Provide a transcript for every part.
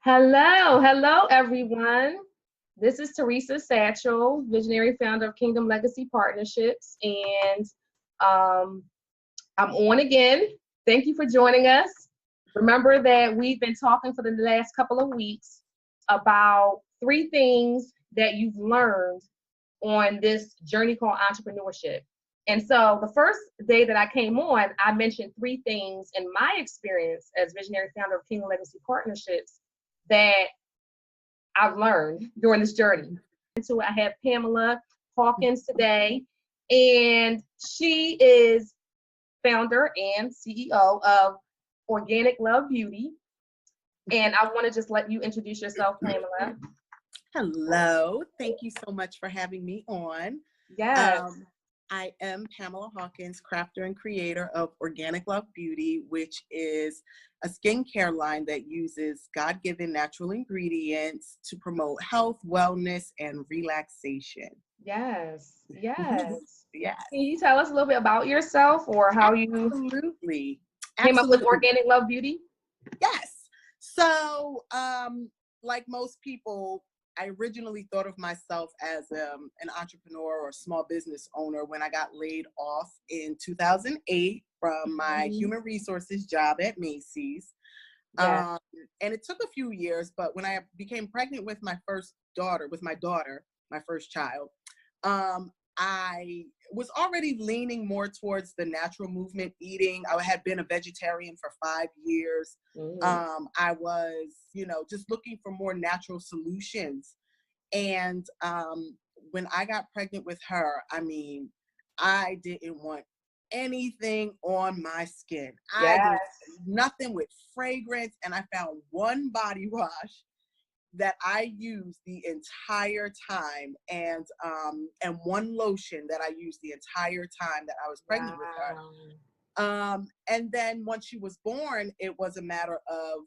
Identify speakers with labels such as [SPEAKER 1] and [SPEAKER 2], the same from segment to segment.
[SPEAKER 1] Hello, everyone. This is Teresa Satchel, visionary founder of Kingdom Legacy Partnerships, and um, I'm on again. Thank you for joining us. Remember that we've been talking for the last couple of weeks about three things that you've learned on this journey called entrepreneurship. And so the first day that I came on, I mentioned three things in my experience as visionary founder of Kingdom Legacy Partnerships that I've learned during this journey. So I have Pamela Hawkins today, and she is founder and CEO of Organic Love Beauty. And I want to just let you introduce yourself, Pamela.
[SPEAKER 2] Hello. Thank you so much for having me on.
[SPEAKER 1] Yes.
[SPEAKER 2] I am Pamela Hawkins, crafter and creator of Organic Love Beauty, which is a skincare line that uses God-given natural ingredients to promote health, wellness, and relaxation.
[SPEAKER 1] Yes.
[SPEAKER 2] Yes.
[SPEAKER 1] Can you tell us a little bit about yourself or how you
[SPEAKER 2] Absolutely.
[SPEAKER 1] came up with Organic Love Beauty?
[SPEAKER 2] Yes. So, like most people, I originally thought of myself as an entrepreneur or small business owner when I got laid off in 2008 from my human resources job at Macy's.
[SPEAKER 1] Yes.
[SPEAKER 2] And it took a few years, but when I became pregnant with my first child, I was already leaning more towards the natural movement eating. I had been a vegetarian for 5 years. I was, just looking for more natural solutions. And when I got pregnant with her, I didn't want anything on my skin. I
[SPEAKER 1] Yes.
[SPEAKER 2] did nothing with fragrance. And I found one body wash that I used the entire time, and one lotion that I used the entire time that I was pregnant with her. And then once she was born, it was a matter of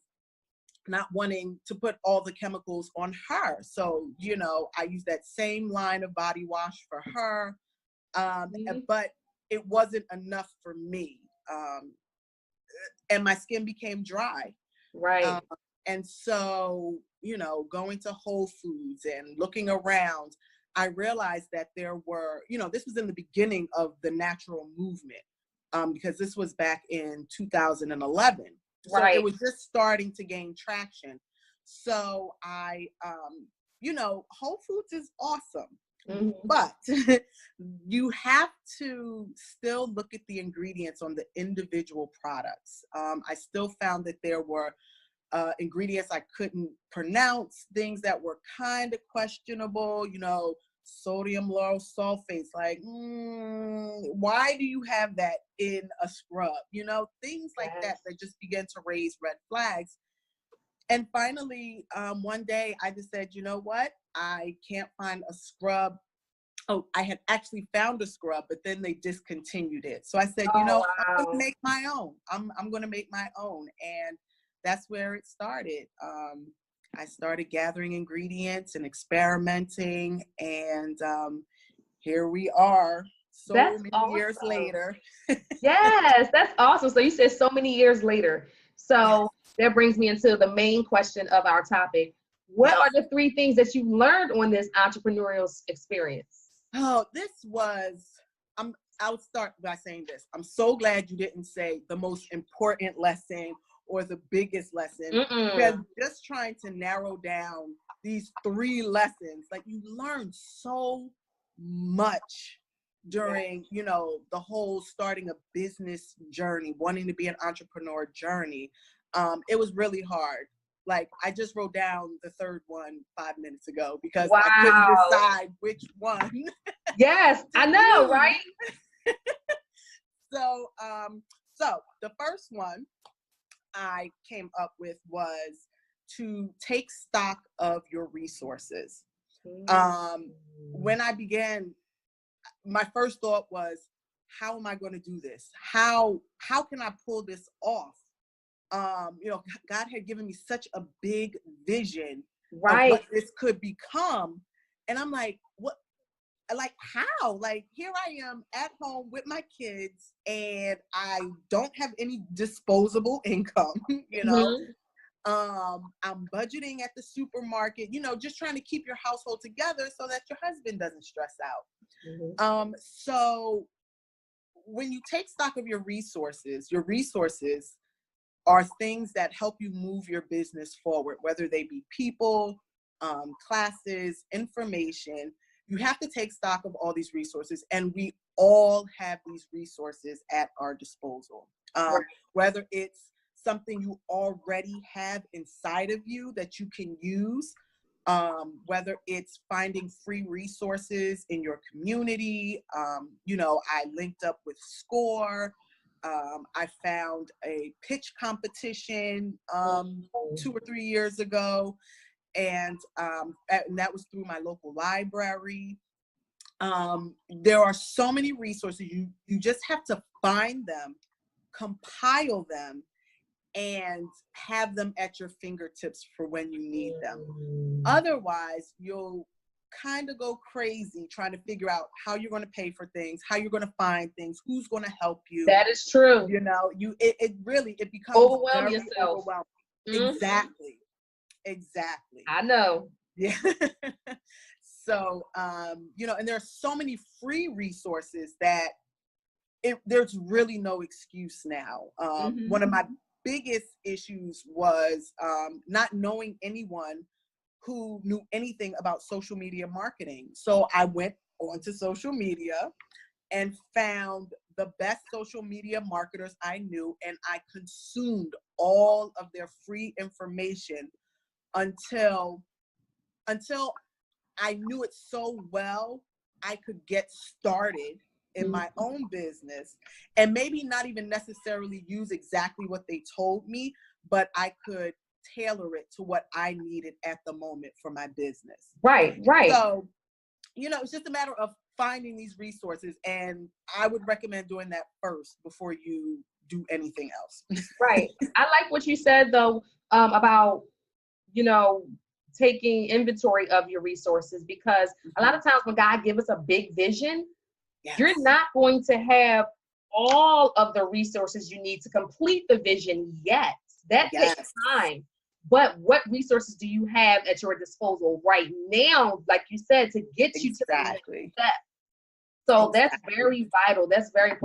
[SPEAKER 2] not wanting to put all the chemicals on her. So, I used that same line of body wash for her, but it wasn't enough for me. And my skin became dry.
[SPEAKER 1] Right.
[SPEAKER 2] And so, going to Whole Foods and looking around, I realized that there were, this was in the beginning of the natural movement, because this was back in 2011. So
[SPEAKER 1] Right.
[SPEAKER 2] it was just starting to gain traction. So Whole Foods is awesome. But you have to still look at the ingredients on the individual products. I still found that there were ingredients I couldn't pronounce, things that were kind of questionable, sodium lauryl sulfates, like, why do you have that in a scrub? Things like that just began to raise red flags. And finally, one day I just said, you know what? I can't find a scrub. Oh, I had actually found a scrub, but then they discontinued it. So I said, I'm going to make my own. I'm going to make my own. And that's where it started. I started gathering ingredients and experimenting, and here we are so many years later.
[SPEAKER 1] Yes, that's awesome. So you said so many years later. So that brings me into the main question of our topic. What are the three things that you learned on this entrepreneurial experience?
[SPEAKER 2] Oh, I'll start by saying this. I'm so glad you didn't say the most important lesson or the biggest lesson, because just trying to narrow down these three lessons, like, you learn so much during, the whole starting a business journey, wanting to be an entrepreneur journey. It was really hard. Like, I just wrote down the third one 5 minutes ago because I couldn't decide which one.
[SPEAKER 1] Yes, I know, right?
[SPEAKER 2] So the first one I came up with was to take stock of your resources. When I began, my first thought was, how am I going to do this? How can I pull this off? God had given me such a big vision of what this could become. And I'm like, how? Like, here I am at home with my kids, and I don't have any disposable income, I'm budgeting at the supermarket, just trying to keep your household together so that your husband doesn't stress out. So when you take stock of your resources are things that help you move your business forward, whether they be people, classes, information. You have to take stock of all these resources, and we all have these resources at our disposal. Whether it's something you already have inside of you that you can use, whether it's finding free resources in your community. I linked up with SCORE. I found a pitch competition 2 or 3 years ago, and that was through my local library. There are so many resources. You just have to find them, compile them, and have them at your fingertips for when you need them. Otherwise, you'll kind of go crazy trying to figure out how you're going to pay for things, how you're going to find things, who's going to help you.
[SPEAKER 1] That is true.
[SPEAKER 2] It becomes
[SPEAKER 1] overwhelm
[SPEAKER 2] very
[SPEAKER 1] yourself.
[SPEAKER 2] Overwhelming. Exactly.
[SPEAKER 1] I know.
[SPEAKER 2] Yeah. So, and there are so many free resources that there's really no excuse now. One of my biggest issues was not knowing anyone who knew anything about social media marketing. So I went onto social media and found the best social media marketers I knew, and I consumed all of their free information until I knew it so well I could get started in my own business, and maybe not even necessarily use exactly what they told me, but I could tailor it to what I needed at the moment for my business.
[SPEAKER 1] Right.
[SPEAKER 2] So, it's just a matter of finding these resources, and I would recommend doing that first before you do anything else.
[SPEAKER 1] Right. I like what you said though, about, taking inventory of your resources, because a lot of times when God gives us a big vision,
[SPEAKER 2] Yes.
[SPEAKER 1] you're not going to have all of the resources you need to complete the vision yet. That takes time. But what resources do you have at your disposal right now, like you said, to get you to the next step? So that's very vital.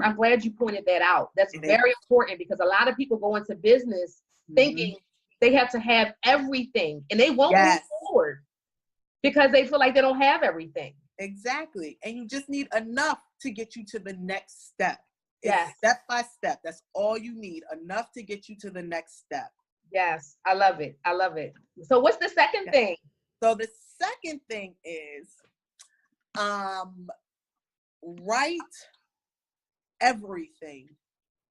[SPEAKER 1] I'm glad you pointed that out. That's very important, because a lot of people go into business thinking they have to have everything, and they won't move forward because they feel like they don't have everything.
[SPEAKER 2] Exactly. And you just need enough to get you to the next step.
[SPEAKER 1] Yes.
[SPEAKER 2] Step by step. That's all you need. Enough to get you to the next step.
[SPEAKER 1] Yes. I love it. So what's the second thing?
[SPEAKER 2] So the second thing is write everything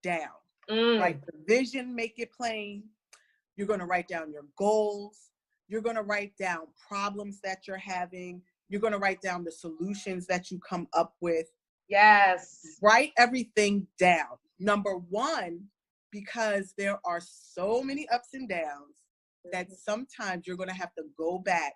[SPEAKER 2] down. Write the vision, make it plain. You're going to write down your goals. You're going to write down problems that you're having. You're going to write down the solutions that you come up with.
[SPEAKER 1] Yes.
[SPEAKER 2] Write everything down. Number one, because there are so many ups and downs that sometimes you're going to have to go back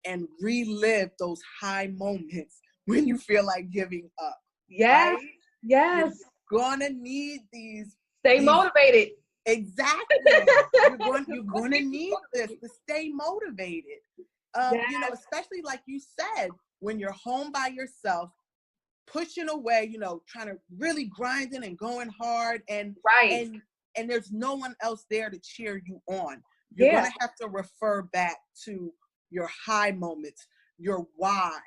[SPEAKER 2] and relive those high moments when you feel like giving up.
[SPEAKER 1] Yes.
[SPEAKER 2] Right?
[SPEAKER 1] Yes.
[SPEAKER 2] You're going to need these.
[SPEAKER 1] Stay motivated.
[SPEAKER 2] Exactly. You're going to need this to stay motivated. Especially like you said, when you're home by yourself, pushing away, trying to really grinding and going hard, and there's no one else there to cheer you on. You're going to have to refer back to your high moments, your why,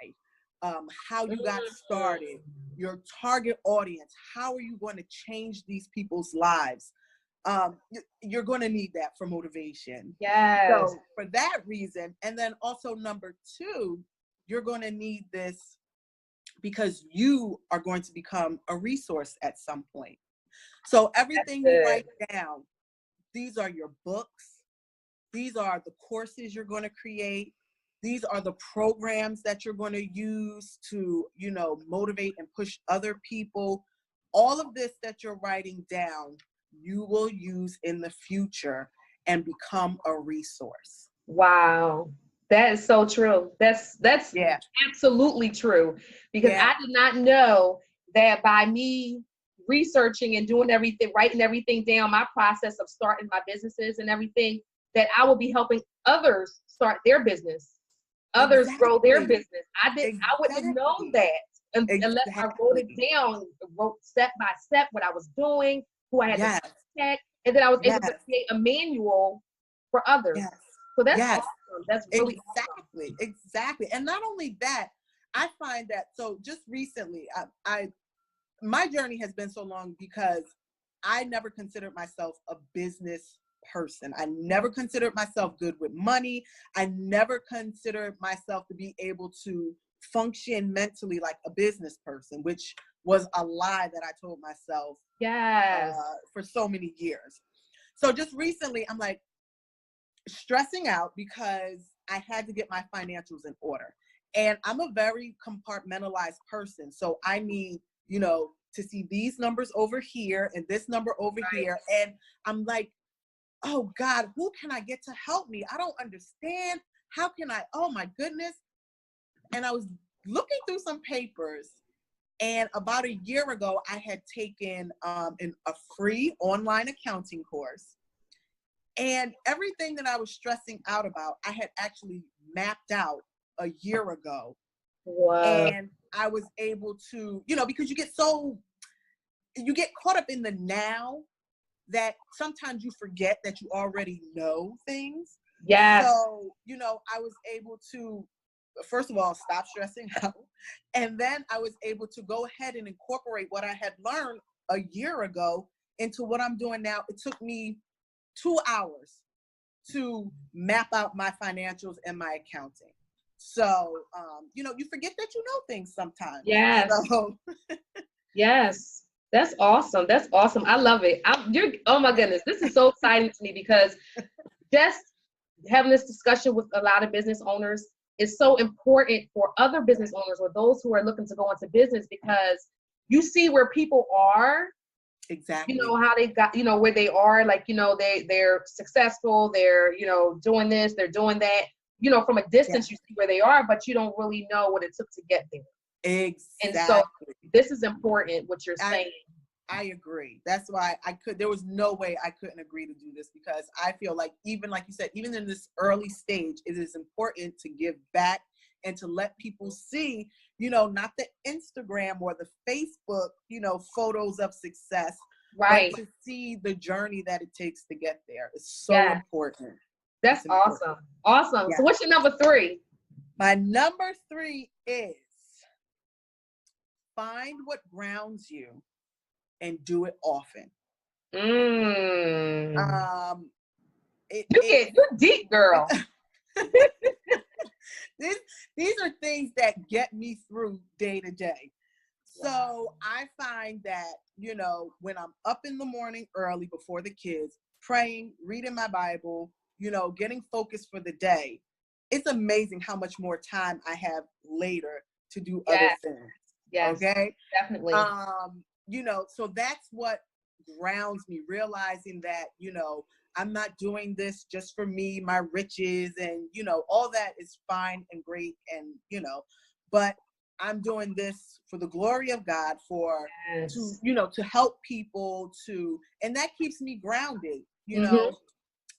[SPEAKER 2] how you got started, your target audience. How are you going to change these people's lives? You're going to need that for motivation.
[SPEAKER 1] Yes.
[SPEAKER 2] So for that reason, and then also number two, you're going to need this because you are going to become a resource at some point. So everything you write down, these are your books. These are the courses you're going to create. These are the programs that you're going to use to, motivate and push other people. All of this that you're writing down, you will use in the future and become a resource.
[SPEAKER 1] Wow. That is so true. That's absolutely true, because I did not know that by me researching and doing everything, writing everything down, my process of starting my businesses and everything, that I will be helping others start their business, others grow their business. I wouldn't have known that unless I wrote it down, wrote step by step what I was doing, who I had to contact, and then I was able to create a manual for others. So that's awesome. That's really awesome.
[SPEAKER 2] Exactly. And not only that, I find that, so just recently, my journey has been so long because I never considered myself a business person. I never considered myself good with money. I never considered myself to be able to function mentally like a business person, which was a lie that I told myself for so many years. So just recently, I'm like stressing out because I had to get my financials in order. And I'm a very compartmentalized person. So I need, to see these numbers over here and this number over here. And I'm like, oh God, who can I get to help me? I don't understand. How can I, oh my goodness. And I was looking through some papers, and about a year ago, I had taken a free online accounting course. And everything that I was stressing out about, I had actually mapped out a year ago.
[SPEAKER 1] Wow.
[SPEAKER 2] And I was able to, because you get caught up in the now that sometimes you forget that you already know things.
[SPEAKER 1] Yes.
[SPEAKER 2] So, I was able to, first of all, stop stressing out. And then I was able to go ahead and incorporate what I had learned a year ago into what I'm doing now. It took me 2 hours to map out my financials and my accounting. So, you forget that you know things sometimes.
[SPEAKER 1] Yes.
[SPEAKER 2] So.
[SPEAKER 1] Yes. That's awesome. That's awesome. I love it. Oh my goodness. This is so exciting to me because just having this discussion with a lot of business owners is so important for other business owners or those who are looking to go into business, because you see where people are.
[SPEAKER 2] Exactly.
[SPEAKER 1] How they got, where they are, like, they're successful, they're, doing this, they're doing that, from a distance, you see where they are, but you don't really know what it took to get there.
[SPEAKER 2] Exactly.
[SPEAKER 1] And so this is important, what you're saying.
[SPEAKER 2] I agree. That's why there was no way I couldn't agree to do this, because I feel like, even like you said, even in this early stage, it is important to give back and to let people see, not the Instagram or the Facebook, photos of success,
[SPEAKER 1] right?
[SPEAKER 2] But to see the journey that it takes to get there. It's so important.
[SPEAKER 1] That's awesome. Awesome. Yeah. So what's your number 3?
[SPEAKER 2] My number 3 is find what grounds you and do it often.
[SPEAKER 1] You're deep, girl.
[SPEAKER 2] These are things that get me through day to day. So I find that, when I'm up in the morning early before the kids, praying, reading my Bible, getting focused for the day, it's amazing how much more time I have later to do other things.
[SPEAKER 1] Yes.
[SPEAKER 2] Okay.
[SPEAKER 1] Definitely.
[SPEAKER 2] So that's what grounds me, realizing that, I'm not doing this just for me, my riches, and, all that is fine and great. And, but I'm doing this for the glory of God, to help people, and that keeps me grounded,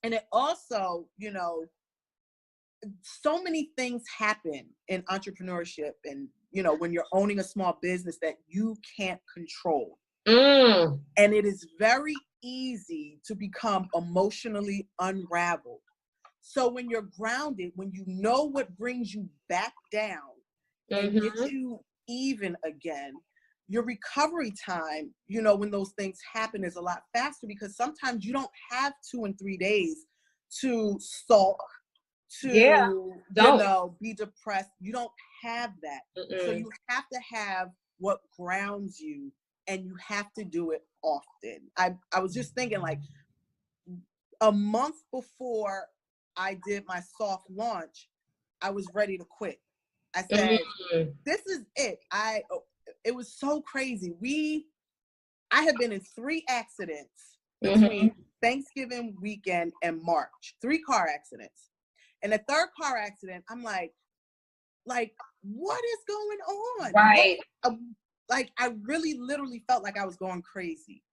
[SPEAKER 2] and it also, so many things happen in entrepreneurship and, when you're owning a small business that you can't control. And it is very easy to become emotionally unraveled. So when you're grounded, when you know what brings you back down and gets you even again, your recovery time, when those things happen, is a lot faster, because sometimes you don't have 2 and 3 days to sulk, to be depressed. You don't have that. So you have to have what grounds you, and you have to do it often. I was just thinking, like, a month before I did my soft launch, I was ready to quit. I said, this is it. It was so crazy. I have been in 3 accidents between Thanksgiving weekend and March, 3 car accidents. And the 3rd car accident, I'm like, what is going on?
[SPEAKER 1] Right.
[SPEAKER 2] I really literally felt like I was going crazy.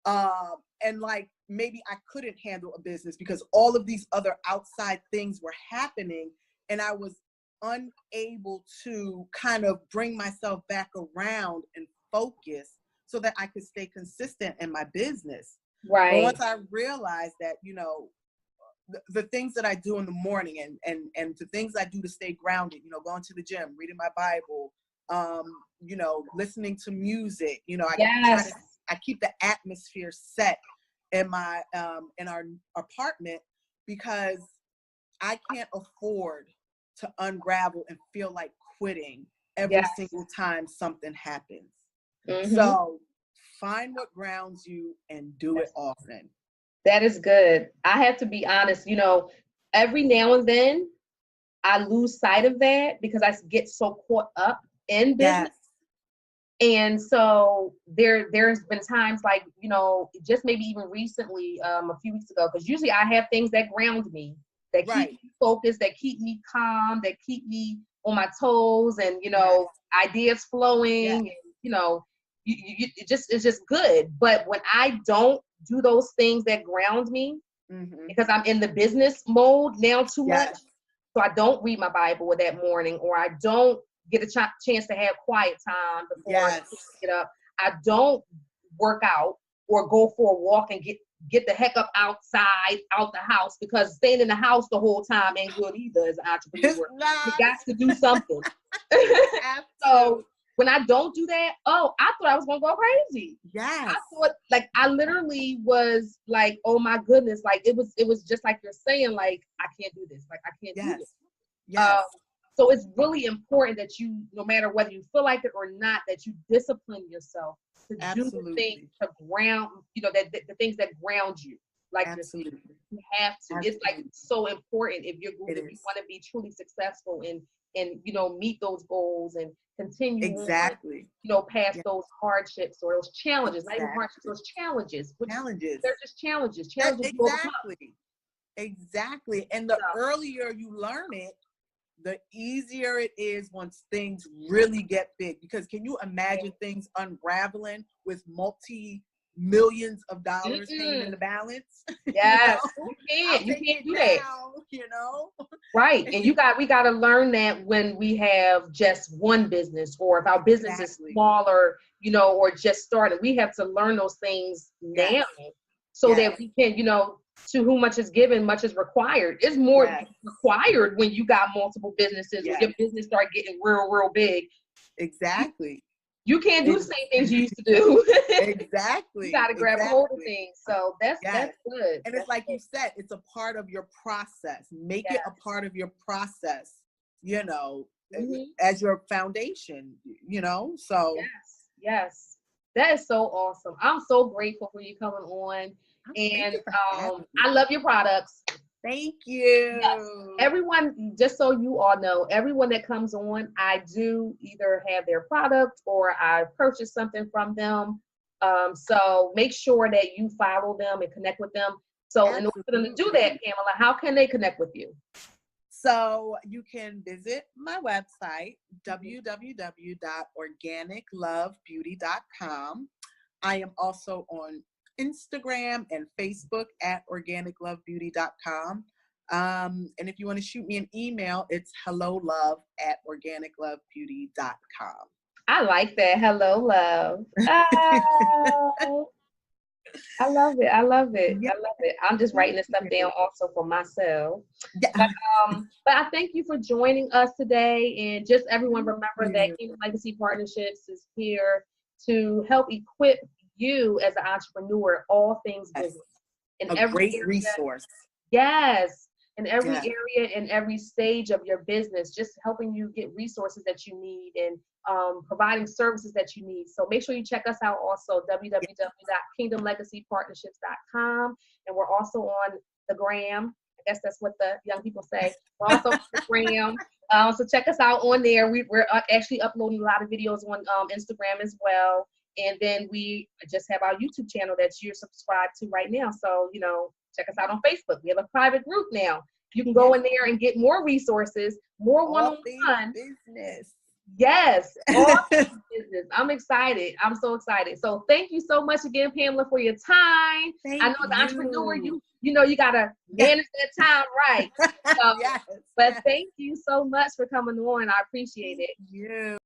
[SPEAKER 2] And like maybe I couldn't handle a business because all of these other outside things were happening, and I was unable to kind of bring myself back around and focus so that I could stay consistent in my business.
[SPEAKER 1] Right.
[SPEAKER 2] But once I realized that, you know, the things that I do in the morning and the things I do to stay grounded, you know, going to the gym, reading my Bible, you know, listening to music, you know, I keep the atmosphere set in my in our apartment, because I can't afford to unravel and feel like quitting every single time something happens. So find what grounds you and do it often.
[SPEAKER 1] That is good. I have to be honest, you know, every now and then I lose sight of that because I get so caught up in business. And so there's been times like, you know, just maybe even recently, a few weeks ago, because usually I have things that ground me, that keep me focused, that keep me calm, that keep me on my toes, and, you know, ideas flowing, and, you know, it's just good. But when I don't do those things that ground me, because I'm in the business mode now too much, so I don't read my Bible that morning, or I don't get a chance to have quiet time before I get up. I don't work out or go for a walk and get the heck up outside, out the house, because staying in the house the whole time ain't good either as an entrepreneur. You got to do something. So when I don't do that, I thought I was gonna go crazy. I thought, like, I literally was like, oh my goodness, like it was just like you're saying, like, I can't do this, like I can't do this. So it's really important that you, no matter whether you feel like it or not, that you discipline yourself to do the things to ground, you know, that the things that ground you. Like you have to. It's like so important if you're if you want to be truly successful and you know, meet those goals and continue on, you know, past those hardships or those challenges, not even hardships, those challenges. They're just challenges.
[SPEAKER 2] Exactly. And the earlier you learn it, the easier it is once things really get big. Because can you imagine things unraveling with multi-millions of dollars hanging in the balance?
[SPEAKER 1] Yes, you can't do that.
[SPEAKER 2] You know?
[SPEAKER 1] Right. And we got to learn that when we have just one business, or if our business is smaller, you know, or just started, we have to learn those things now so that we can, you know, to whom much is given, much is required. It's more required when you got multiple businesses, when your business start getting real big. You can't do the same things you used to do. You got to grab hold of things. So that's good.
[SPEAKER 2] And it's like you said, it's a part of your process. Make it a part of your process, you know, as your foundation, you know, so.
[SPEAKER 1] Yes. That is so awesome. I'm so grateful for you coming on. And I love your products.
[SPEAKER 2] Thank you.
[SPEAKER 1] Yes. Everyone, just so you all know, everyone that comes on, I do either have their product or I purchase something from them. So make sure that you follow them and connect with them. So in order for them to do that, Pamela, how can they connect with you?
[SPEAKER 2] So you can visit my website, www.organiclovebeauty.com. I am also on Instagram and Facebook at organiclovebeauty.com. And if you want to shoot me an email, it's hellolove@organiclovebeauty.com.
[SPEAKER 1] I like that. Hello, love. Oh, I love it. I love it. I'm just writing this stuff down also for myself. But I thank you for joining us today. And just everyone remember that Kingdom Legacy Partnerships is here to help equip you as an entrepreneur, all things business. In every
[SPEAKER 2] great resource.
[SPEAKER 1] Yes. In every area, in every stage of your business, just helping you get resources that you need and providing services that you need. So make sure you check us out also, www.kingdomlegacypartnerships.com. And we're also on the gram. I guess that's what the young people say. We're also on the gram. So check us out on there. We're actually uploading a lot of videos on Instagram as well. And then we just have our YouTube channel that you're subscribed to right now. So, you know, check us out on Facebook. We have a private group now. You can go in there and get more resources, more one-on-one.
[SPEAKER 2] Business.
[SPEAKER 1] Yes, all business. I'm excited. I'm so excited. So thank you so much again, Pamela, for your time.
[SPEAKER 2] Thank
[SPEAKER 1] I know as an entrepreneur, you know you gotta manage that time right. So,
[SPEAKER 2] yes,
[SPEAKER 1] but
[SPEAKER 2] yes.
[SPEAKER 1] thank you so much for coming on. I appreciate it.
[SPEAKER 2] Thank you.